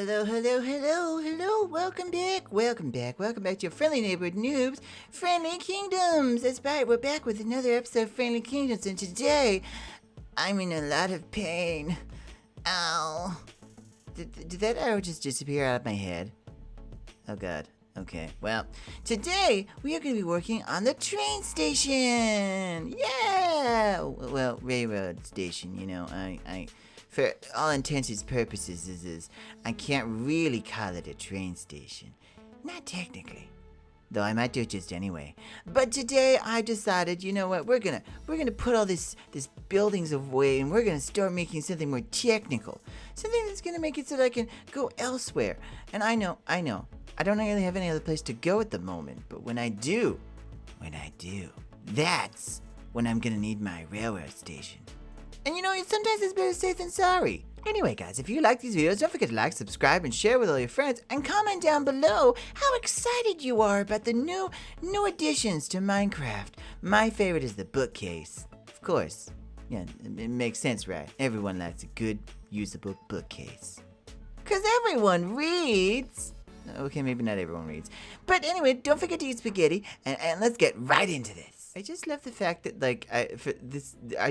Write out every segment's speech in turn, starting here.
Hello, hello, hello, hello, welcome back to your friendly neighborhood noobs, Friendly Kingdoms. That's right, we're back with another episode of Friendly Kingdoms, and today, I'm in a lot of pain. Ow. Did that arrow just disappear out of my head? Oh god, okay. Well, today, we are going to be working on the train station! Yeah! Well, railroad station, you know, for all intents and purposes, I can't really call it a train station. Not technically. Though I might do it just anyway. But today I decided, you know what, we're gonna put all this buildings away and we're gonna start making something more technical. Something that's gonna make it so that I can go elsewhere. And I know, I don't really have any other place to go at the moment, but when I do, that's when I'm gonna need my railroad station. And you know, sometimes it's better safe than sorry. Anyway, guys, if you like these videos, don't forget to like, subscribe, and share with all your friends. And comment down below how excited you are about the new additions to Minecraft. My favorite is the bookcase. Of course. Yeah, it makes sense, right? Everyone likes a good, usable bookcase. Because everyone reads. Okay, maybe not everyone reads. But anyway, don't forget to eat spaghetti, and let's get right into this. I just love the fact that, like, I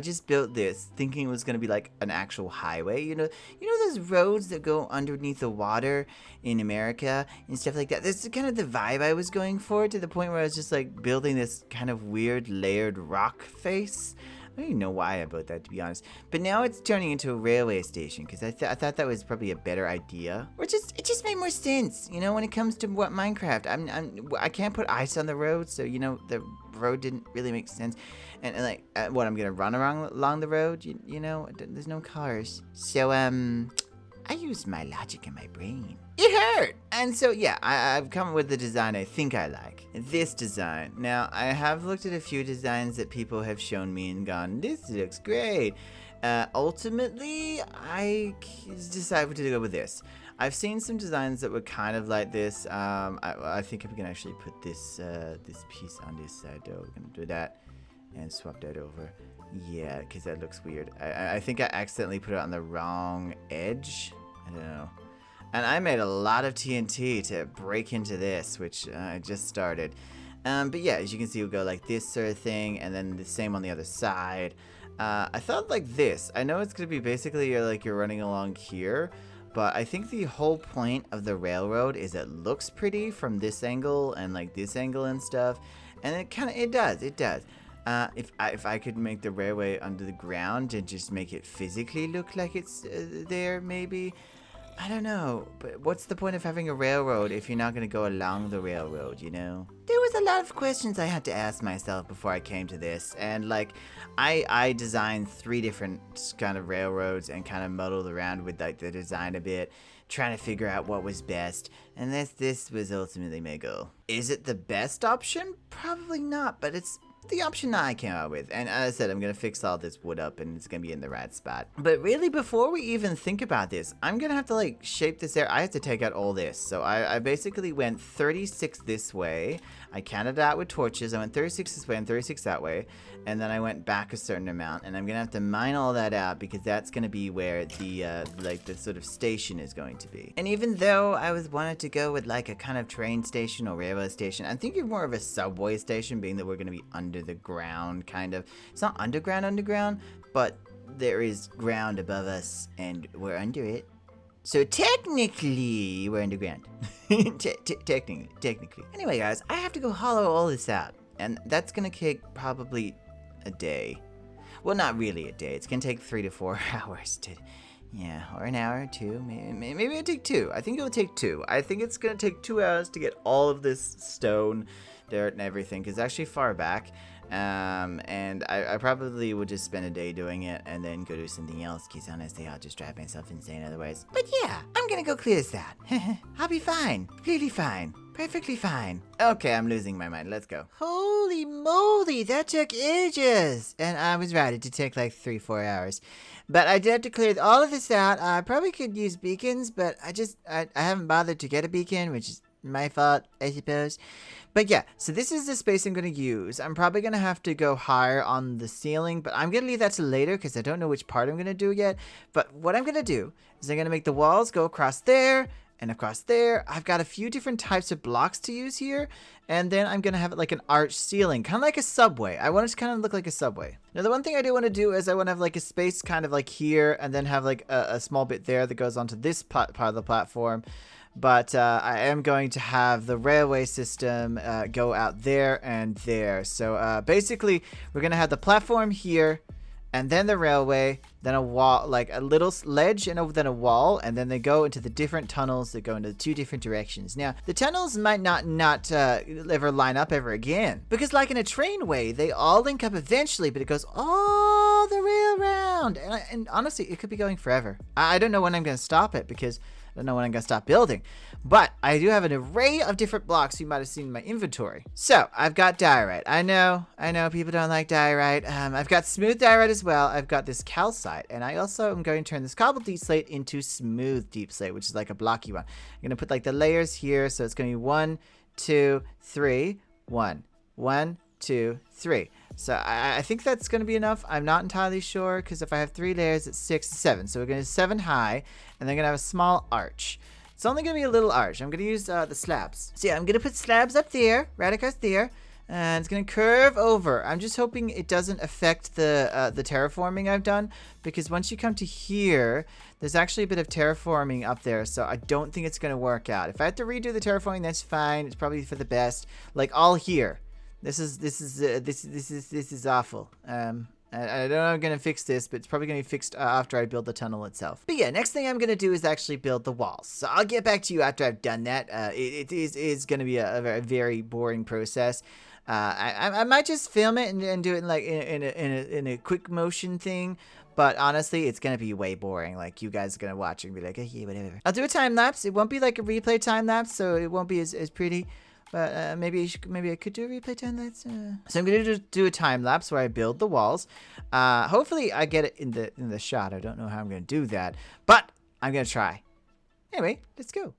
just built this thinking it was going to be, like, an actual highway, you know those roads that go underneath the water in America and stuff like that? That's kind of the vibe I was going for, to the point where I was just, like, building this kind of weird layered rock face. I don't even know why I built that, to be honest. But now it's turning into a railway station, because I thought that was probably a better idea. Or it just made more sense, you know, when it comes to what Minecraft. I can't put ice on the road, so, you know, the road didn't really make sense. And like, what, I'm gonna run along the road? You know, there's no cars. So, I used my logic and my brain. It hurt! And so, yeah, I've come up with the design I think I like. This design. Now, I have looked at a few designs that people have shown me and gone, this looks great. Ultimately, I decided to go with this. I've seen some designs that were kind of like this. I think I'm gonna actually put this piece on this side, though. We're gonna do that and swap that over. Yeah, because that looks weird. I think I accidentally put it on the wrong edge. I don't know. And I made a lot of TNT to break into this, which I just started. But yeah, as you can see, we'll go like this sort of thing, and then the same on the other side. I thought like this. I know it's going to be basically you're running along here, but I think the whole point of the railroad is it looks pretty from this angle and like this angle and stuff. And it does. If I could make the railway under the ground and just make it physically look like it's there, maybe. I don't know, but what's the point of having a railroad if you're not going to go along the railroad, you know? There was a lot of questions I had to ask myself before I came to this, and like, I designed 3 different kind of railroads and kind of muddled around with like the design a bit, trying to figure out what was best, and this was ultimately my goal. Is it the best option? Probably not, but it's the option that I came out with. And as I said, I'm going to fix all this wood up and it's going to be in the right spot. But really, before we even think about this, I'm going to have to like shape this area. I have to take out all this. So I basically went 36 this way. I counted out with torches. I went 36 this way and 36 that way. And then I went back a certain amount. And I'm going to have to mine all that out because that's going to be where the sort of station is going to be. And even though I wanted to go with like a kind of train station or railway station, I'm thinking more of a subway station, being that we're going to be under the ground, kind of. It's not underground, but there is ground above us and we're under it. So technically, we're underground. Technically. Anyway, guys, I have to go hollow all this out. And that's going to take probably a day. Well, not really a day. It's going to take 3 to 4 hours to... Yeah, or an hour or 2. Maybe it'll take 2. I think it'll take 2. I think it's going to take 2 hours to get all of this stone, dirt, and everything. Because it's actually far back. And I probably would just spend a day doing it and then go do something else, because honestly I'll just drive myself insane otherwise. But yeah, I'm gonna go clear this out. I'll be fine. Completely fine. Perfectly fine. Okay, I'm losing my mind. Let's go. Holy moly, that took ages. And I was right, it did take like 3-4 hours. But I did have to clear all of this out. I probably could use beacons, but I haven't bothered to get a beacon, which is My fault, I suppose. But yeah, so this is the space I'm going to use. I'm probably going to have to go higher on the ceiling, but I'm going to leave that to later because I don't know which part I'm going to do yet. But what I'm going to do is I'm going to make the walls go across there and across there. I've got a few different types of blocks to use here. And then I'm going to have it like an arched ceiling, kind of like a subway. I want it to kind of look like a subway. Now, the one thing I do want to do is I want to have like a space kind of like here and then have like a small bit there that goes onto this part of the platform. But I am going to have the railway system go out there and there. So basically, we're going to have the platform here, and then the railway, then a wall, like a little ledge, and then a wall, and then they go into the different tunnels that go into the two different directions. Now, the tunnels might not ever line up ever again, because like in a trainway, they all link up eventually, but it goes all the way around. And honestly, it could be going forever. I don't know when I'm going to stop it, because I don't know when I'm going to stop building. But I do have an array of different blocks you might have seen in my inventory. So, I've got diorite. I know people don't like diorite. I've got smooth diorite as well. I've got this calcite. And I also am going to turn this cobble deep slate into smooth deep slate, which is like a blocky one. I'm going to put like the layers here. So, it's going to be 1, 2, 3, 1, 1, 2, 3. So I think that's going to be enough. I'm not entirely sure because if I have 3 layers, it's 6, 7. So we're going to 7 high, and then going to have a small arch. It's only going to be a little arch. I'm going to use the slabs. So yeah, I'm going to put slabs up there, right across there, and it's going to curve over. I'm just hoping it doesn't affect the terraforming I've done, because once you come to here, there's actually a bit of terraforming up there, so I don't think it's going to work out. If I have to redo the terraforming, that's fine. It's probably for the best. Like all here. This is awful. I don't know I'm going to fix this, but it's probably going to be fixed after I build the tunnel itself. But yeah, next thing I'm going to do is actually build the walls. So I'll get back to you after I've done that. It is going to be a very boring process. I might just film it and do it in a quick motion thing. But honestly, it's going to be way boring. Like, you guys are going to watch and be like, okay, whatever. I'll do a time lapse. It won't be like a replay time lapse, so it won't be as pretty. But maybe I could do a replay time lapse. So I'm gonna do a time lapse where I build the walls. Hopefully I get it in the shot. I don't know how I'm gonna do that, but I'm gonna try. Anyway, let's go.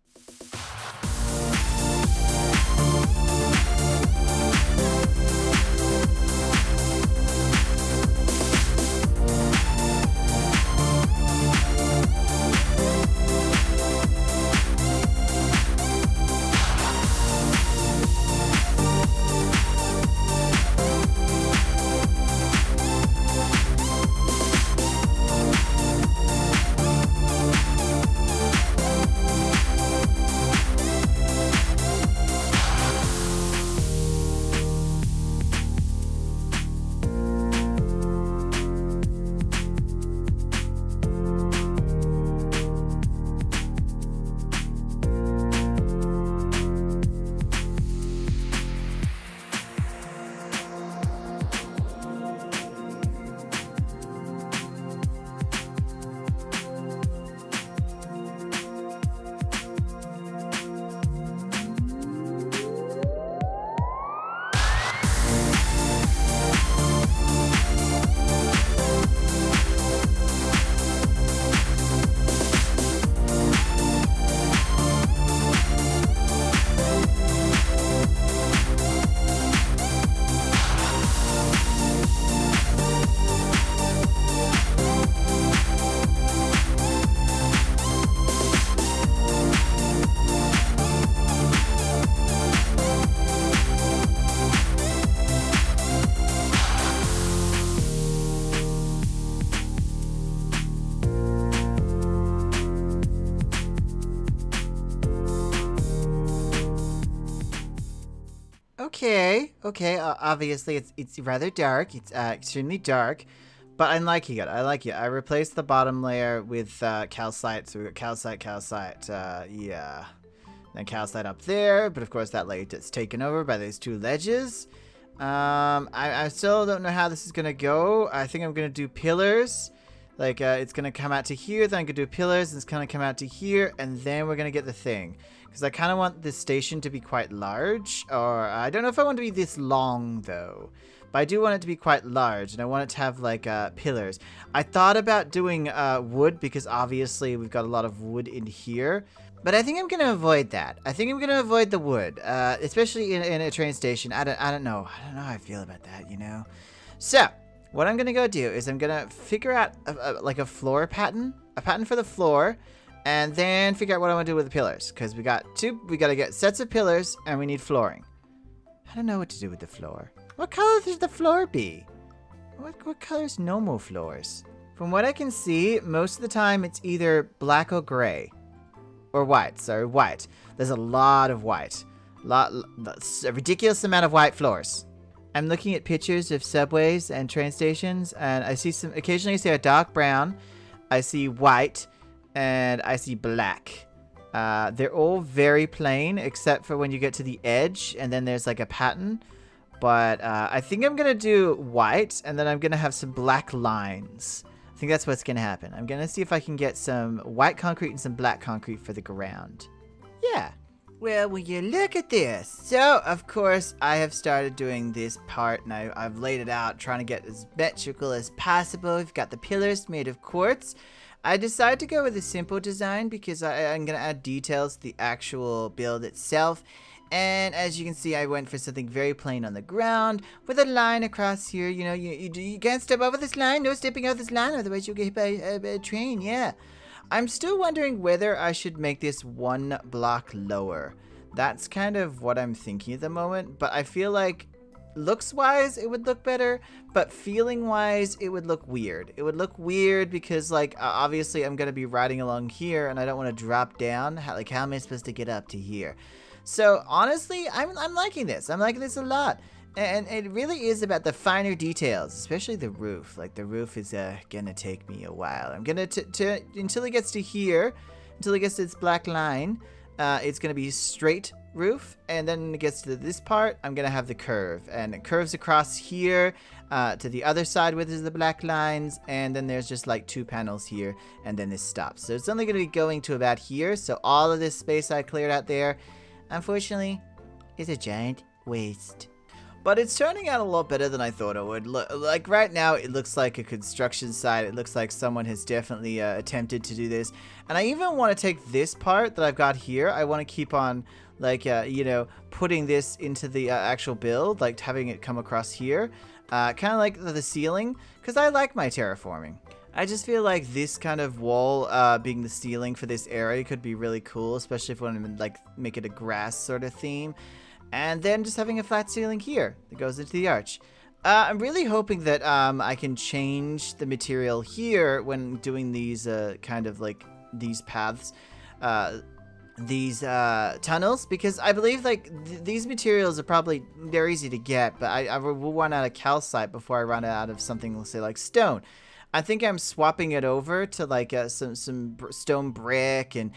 Okay. Obviously, it's rather dark. It's extremely dark, but I'm liking it. I like it. I replaced the bottom layer with calcite, so we got calcite. Yeah. Then calcite up there, but of course that layer gets taken over by these 2 ledges. I still don't know how this is gonna go. I think I'm gonna do pillars. Like, it's gonna come out to here, then I'm gonna do pillars, and it's gonna come out to here, and then we're gonna get the thing. Because I kind of want this station to be quite large, or I don't know if I want it to be this long, though. But I do want it to be quite large, and I want it to have, like, pillars. I thought about doing wood, because obviously we've got a lot of wood in here. But I think I'm gonna avoid that. I think I'm gonna avoid the wood, especially in a train station. I don't know. I don't know how I feel about that, you know? So, what I'm gonna go do is I'm gonna figure out like a floor pattern, a pattern for the floor, and then figure out what I want to do with the pillars. Because we gotta get sets of pillars, and we need flooring. I don't know what to do with the floor. What color should the floor be? What color is normal floors? From what I can see, most of the time it's either black or gray. Or white, sorry, white. There's a lot of white. A ridiculous amount of white floors. I'm looking at pictures of subways and train stations, and I see occasionally I see a dark brown, I see white, and I see black. They're all very plain, except for when you get to the edge, and then there's like a pattern. But I think I'm gonna do white, and then I'm gonna have some black lines. I think that's what's gonna happen. I'm gonna see if I can get some white concrete and some black concrete for the ground. Yeah. Well, will you look at this? So, of course, I have started doing this part, and I've laid it out, trying to get as symmetrical as possible. We've got the pillars made of quartz. I decided to go with a simple design because I'm gonna add details to the actual build itself. And as you can see, I went for something very plain on the ground with a line across here. You know, you can't step over this line. No stepping over this line, otherwise you'll get hit by a train. Yeah. I'm still wondering whether I should make this one block lower. That's kind of what I'm thinking at the moment. But I feel like looks-wise, it would look better. But feeling-wise, it would look weird. It would look weird because, like, obviously I'm going to be riding along here. And I don't want to drop down. How am I supposed to get up to here? So, honestly, I'm liking this. I'm liking this a lot. And it really is about the finer details, especially the roof. Like, the roof is gonna take me a while. I'm gonna, until it gets to here, until it gets to this black line, it's gonna be straight roof. And then when it gets to this part, I'm gonna have the curve. And it curves across here to the other side where there's the black lines. And then there's just like 2 panels here. And then this stops. So it's only gonna be going to about here. So all of this space I cleared out there, unfortunately, is a giant waste. But it's turning out a lot better than I thought it would. Like right now, it looks like a construction site. It looks like someone has definitely attempted to do this. And I even want to take this part that I've got here. I want to keep on, like, you know, putting this into the actual build, like having it come across here. Kind of like the ceiling, because I like my terraforming. I just feel like this kind of wall being the ceiling for this area could be really cool, especially if we want to like make it a grass sort of theme. And then just having a flat ceiling here that goes into the arch. I'm really hoping that I can change the material here when doing these kind of like these paths, these tunnels, because I believe like these materials are they're easy to get, but I will run out of calcite before I run out of something, let's say like stone. I think I'm swapping it over to like some stone brick and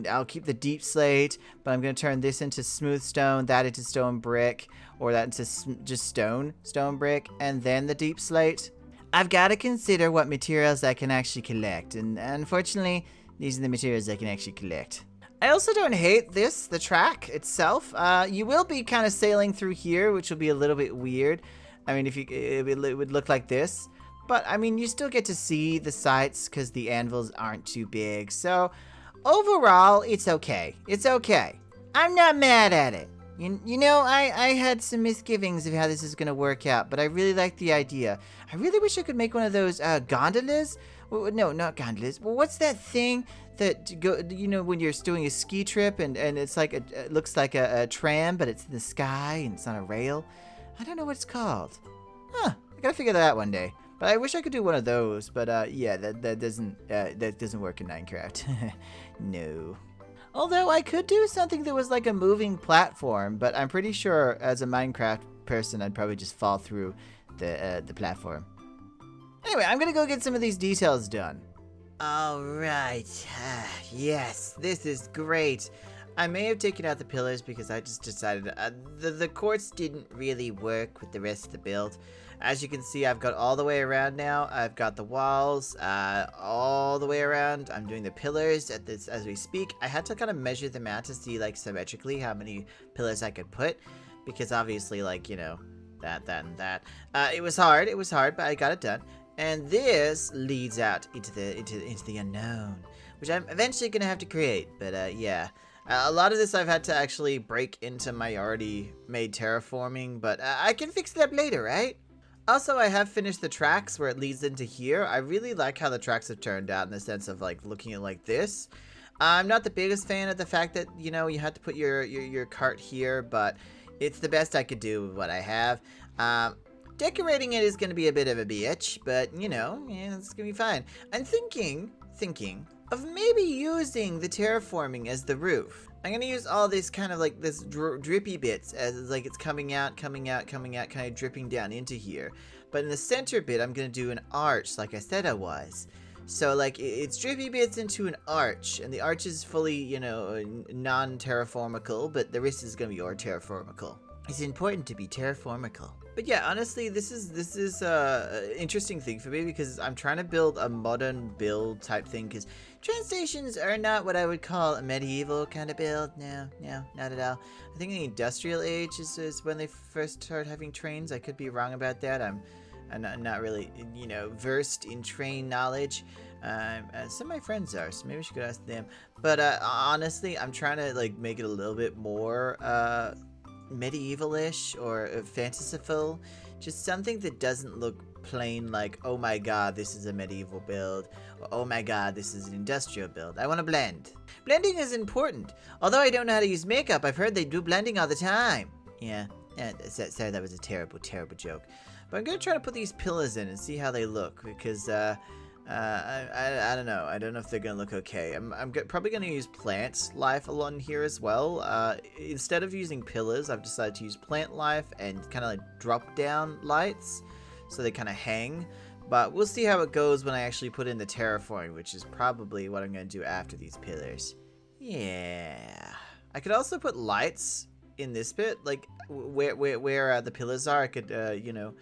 I'll keep the deep slate, but I'm going to turn this into smooth stone, that into stone brick, or that into just stone brick, and then the deep slate. I've got to consider what materials I can actually collect, and unfortunately, these are the materials I can actually collect. I also don't hate the track itself. You will be kind of sailing through here, which will be a little bit weird. I mean, it would look like this. But, I mean, you still get to see the sights because the anvils aren't too big. So, overall, it's okay. It's okay. I'm not mad at it. You know, I had some misgivings of how this is going to work out, but I really like the idea. I really wish I could make one of those gondolas. Well, no, not gondolas. Well, what's that thing that, you know, when you're doing a ski trip and it's like, it looks like a tram, but it's in the sky and it's on a rail? I don't know what it's called. Huh, I gotta figure that out one day. But I wish I could do one of those, but yeah, that doesn't work in Minecraft. No. Although I could do something that was like a moving platform, but I'm pretty sure as a Minecraft person, I'd probably just fall through the platform. Anyway, I'm gonna go get some of these details done. All right. Yes, this is great. I may have taken out the pillars because I just decided the quartz didn't really work with the rest of the build. As you can see, I've got all the way around now. I've got the walls all the way around. I'm doing the pillars as we speak. I had to kind of measure them out to see, like, symmetrically how many pillars I could put, because obviously, like, you know, that, and that. It was hard, but I got it done. And this leads out into the unknown. which I'm eventually gonna have to create. But yeah. A lot of this I've had to actually break into my already made terraforming, but I can fix that later, right? Also, I have finished the tracks where it leads into here. I really like how the tracks have turned out in the sense of like looking at like this. I'm not the biggest fan of the fact that, you know, you have to put your cart here, but it's the best I could do with what I have. Decorating it is going to be a bit of a bitch, but, you know, yeah, it's going to be fine. I'm thinking of maybe using the terraforming as the roof. I'm going to use all this kind of like this drippy bits as like it's coming out, kind of dripping down into here. But in the center bit, I'm going to do an arch like I said I was. So like it's drippy bits into an arch, and the arch is fully, you know, non-terraformical, but the rest is going to be all terraformical. It's important to be terraformical. But yeah, honestly, this is an interesting thing for me because I'm trying to build a modern build type thing because train stations are not what I would call a medieval kind of build. No, not at all. I think the industrial age is when they first started having trains. I could be wrong about that. I'm not really, you know, versed in train knowledge. Some of my friends are, so maybe I should go ask them. But honestly, I'm trying to like make it a little bit more medieval-ish or fanciful, just something that doesn't look plain like, oh my god, this is a medieval build, or oh my god, this is an industrial build. I want to blend. Blending is important. Although I don't know how to use makeup, I've heard they do blending all the time. Yeah, sorry, that was a terrible joke. But I'm gonna try to put these pillars in and see how they look because I don't know. I don't know if they're gonna look okay. I'm probably gonna use plant life along here as well. Instead of using pillars, I've decided to use plant life and kind of like drop down lights, so they kind of hang. But we'll see how it goes when I actually put in the terraforming, which is probably what I'm gonna do after these pillars. Yeah. I could also put lights in this bit, like where the pillars are. I could, you know,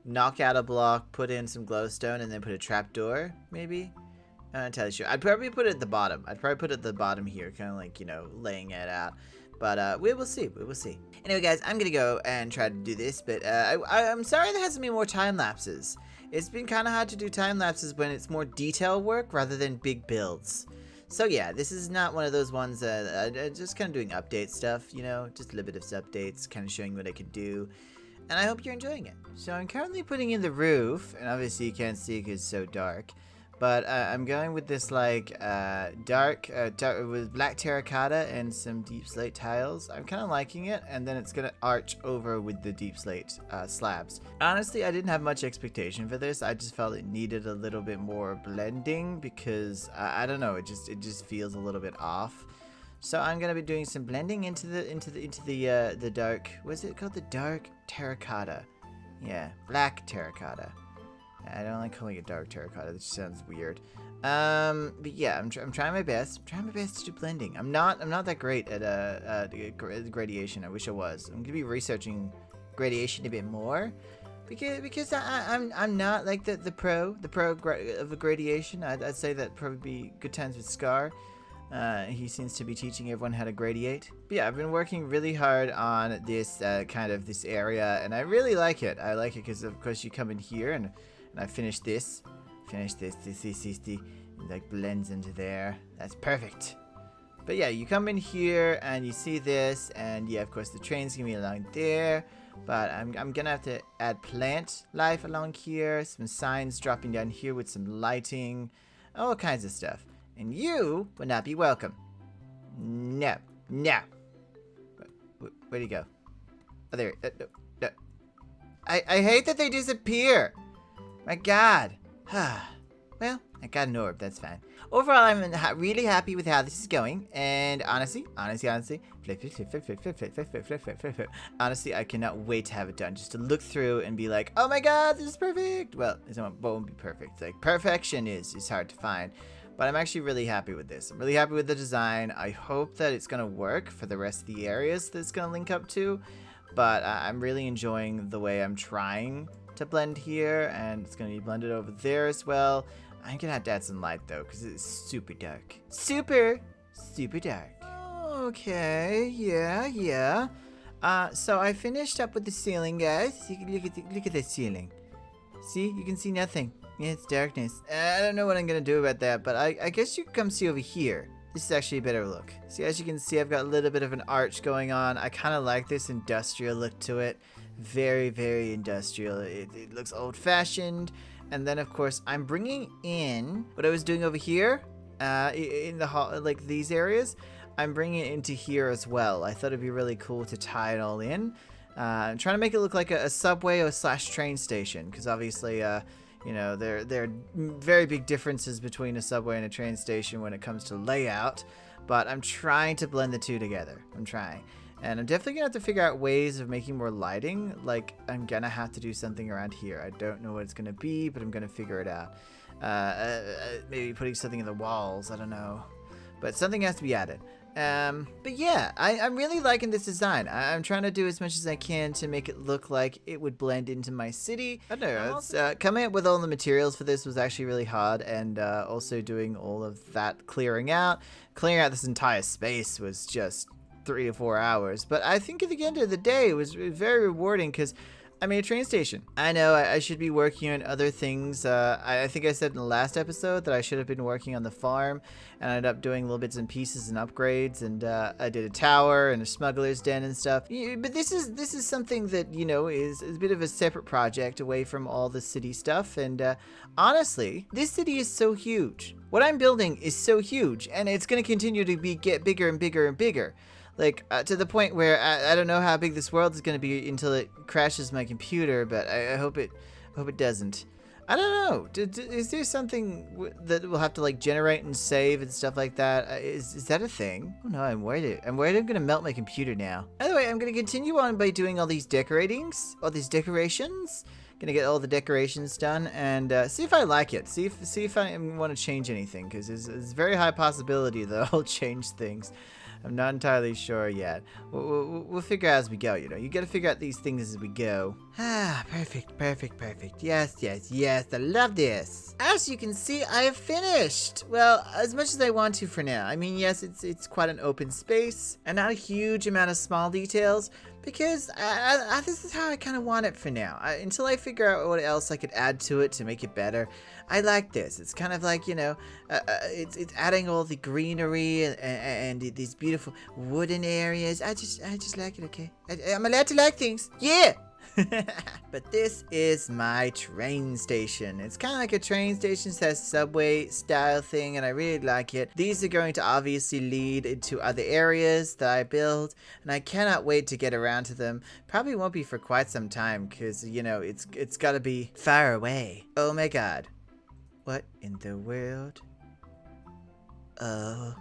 knock out a block, put in some glowstone, and then put a trapdoor, maybe? I'm not entirely sure. I'd probably put it at the bottom. I'd probably put it at the bottom here, kind of like, you know, laying it out. But we will see. We will see. Anyway, guys, I'm going to go and try to do this, but I'm sorry there hasn't been more time lapses. It's been kind of hard to do time lapses when it's more detail work rather than big builds. So yeah, this is not one of those ones just kind of doing update stuff, you know, just a little bit of updates, kind of showing what I could do. And I hope you're enjoying it. So I'm currently putting in the roof, and obviously you can't see because it's so dark. But I'm going with this like dark with black terracotta and some deep slate tiles. I'm kind of liking it, and then it's gonna arch over with the deep slate slabs. Honestly, I didn't have much expectation for this. I just felt it needed a little bit more blending because I don't know, it just feels a little bit off. So I'm gonna be doing some blending into the dark. What's it called? The dark terracotta. Yeah, black terracotta. I don't like calling it dark terracotta. That just sounds weird. But yeah, I'm trying my best. I'm trying my best to do blending. I'm not that great at gradation. I wish I was. I'm gonna be researching gradation a bit more. Because I'm not like the pro of a gradation. I'd say that probably be good times with Scar. He seems to be teaching everyone how to gradiate. But yeah, I've been working really hard on this kind of this area, and I really like it. I like it because of course you come in here and I finish this, like blends into there. That's perfect. But yeah, you come in here and you see this, and yeah, of course the train's gonna be along there. But I'm gonna have to add plant life along here, some signs dropping down here with some lighting, all kinds of stuff. And you will not be welcome. No. Where'd he go? Oh, there. No. I hate that they disappear. My god. Well, I got an orb. That's fine. Overall, I'm really happy with how this is going. And honestly, honestly, I cannot wait to have it done. Just to look through and be like, oh my god, this is perfect. Well, it won't be perfect. Like, perfection is hard to find. But I'm actually really happy with this. I'm really happy with the design. I hope that it's going to work for the rest of the areas that it's going to link up to. But I'm really enjoying the way I'm trying to blend here. And it's going to be blended over there as well. I'm going to have to add some light though, because it's super dark. Super dark. Okay, yeah. So I finished up with the ceiling, guys. You can look at the ceiling. See, you can see nothing. Yeah, it's darkness. I don't know what I'm gonna do about that, but I guess you can come see over here. This is actually a better look. See, as you can see, I've got a little bit of an arch going on. I kind of like this industrial look to it. Very, very industrial. It looks old-fashioned. And then, of course, I'm bringing in what I was doing over here in the hall, like these areas. I'm bringing it into here as well. I thought it'd be really cool to tie it all in. I'm trying to make it look like a subway or / train station, because obviously, you know, there are very big differences between a subway and a train station when it comes to layout. But I'm trying to blend the two together. I'm trying. And I'm definitely going to have to figure out ways of making more lighting. Like, I'm going to have to do something around here. I don't know what it's going to be, but I'm going to figure it out. Maybe putting something in the walls. I don't know. But something has to be added. But yeah, I'm really liking this design. I'm trying to do as much as I can to make it look like it would blend into my city. I don't know, it's, coming up with all the materials for this was actually really hard, and also doing all of that clearing out this entire space was just 3 to 4 hours. But I think at the end of the day, it was very rewarding because I made a train station. I know I should be working on other things. I think I said in the last episode that I should have been working on the farm, and I ended up doing little bits and pieces and upgrades, and I did a tower and a smuggler's den and stuff. But this is something that, you know, is a bit of a separate project away from all the city stuff. And honestly, this city is so huge. What I'm building is so huge, and it's going to continue to get bigger and bigger and bigger. Like, to the point where I don't know how big this world is going to be until it crashes my computer, but I hope it doesn't. I don't know. Is there something that we'll have to, like, generate and save and stuff like that? Is that a thing? Oh, no, I'm worried I'm going to melt my computer now. By the way, I'm going to continue on by doing all these decorations. Gonna get all the decorations done and see if I like it. See if I want to change anything, because there's a very high possibility that I'll change things. I'm not entirely sure yet. We'll figure out as we go, you know. You gotta figure out these things as we go. Ah, perfect. Yes. I love this. As you can see, I have finished. Well, as much as I want to for now. I mean, yes, it's quite an open space and not a huge amount of small details, because this is how I kind of want it for now. Until I figure out what else I could add to it to make it better. I like this. It's kind of like, you know, it's adding all the greenery and these beautiful wooden areas. I just like it, okay? I'm allowed to like things. Yeah! But this is my train station. It's kind of like a train station, says subway style thing, and I really like it. These are going to obviously lead into other areas that I build, and I cannot wait to get around to them. Probably won't be for quite some time, because, you know, it's got to be far away. Oh my god. What in the world? Oh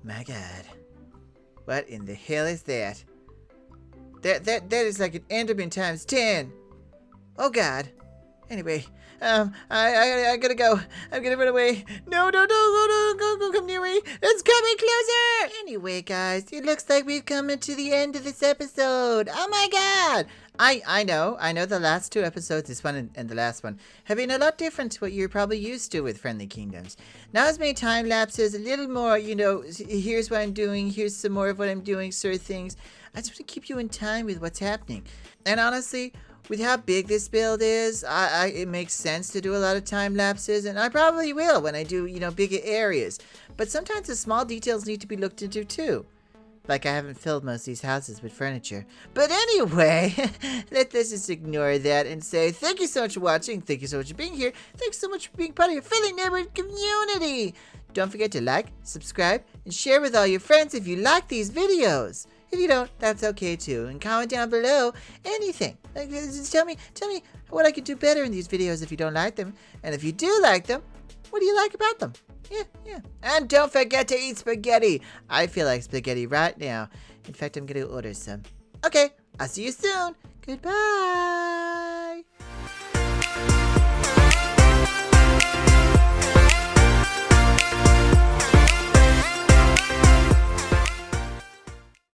my god. What in the hell is that? That is like an Enderman times 10. Oh god. Anyway, I gotta go. I'm gonna run away. No, go come near me. It's coming closer. Anyway, guys, it looks like we've come to the end of this episode. Oh my god. I know the last 2 episodes, this one and the last one, have been a lot different to what you're probably used to with Friendly Kingdoms. Now as many time lapses, a little more, you know, here's what I'm doing, here's some more of what I'm doing, sort of things. I just want to keep you in time with what's happening. And honestly, with how big this build is, it makes sense to do a lot of time lapses, and I probably will when I do, you know, bigger areas. But sometimes the small details need to be looked into too. Like I haven't filled most of these houses with furniture. But anyway, let's just ignore that and say thank you so much for watching. Thank you so much for being here. Thanks so much for being part of your friendly neighborhood community. Don't forget to like, subscribe, and share with all your friends if you like these videos. If you don't, that's okay too. And comment down below anything. Like, just tell me what I could do better in these videos if you don't like them. And if you do like them, what do you like about them? Yeah. And don't forget to eat spaghetti. I feel like spaghetti right now. In fact, I'm going to order some. Okay, I'll see you soon. Goodbye.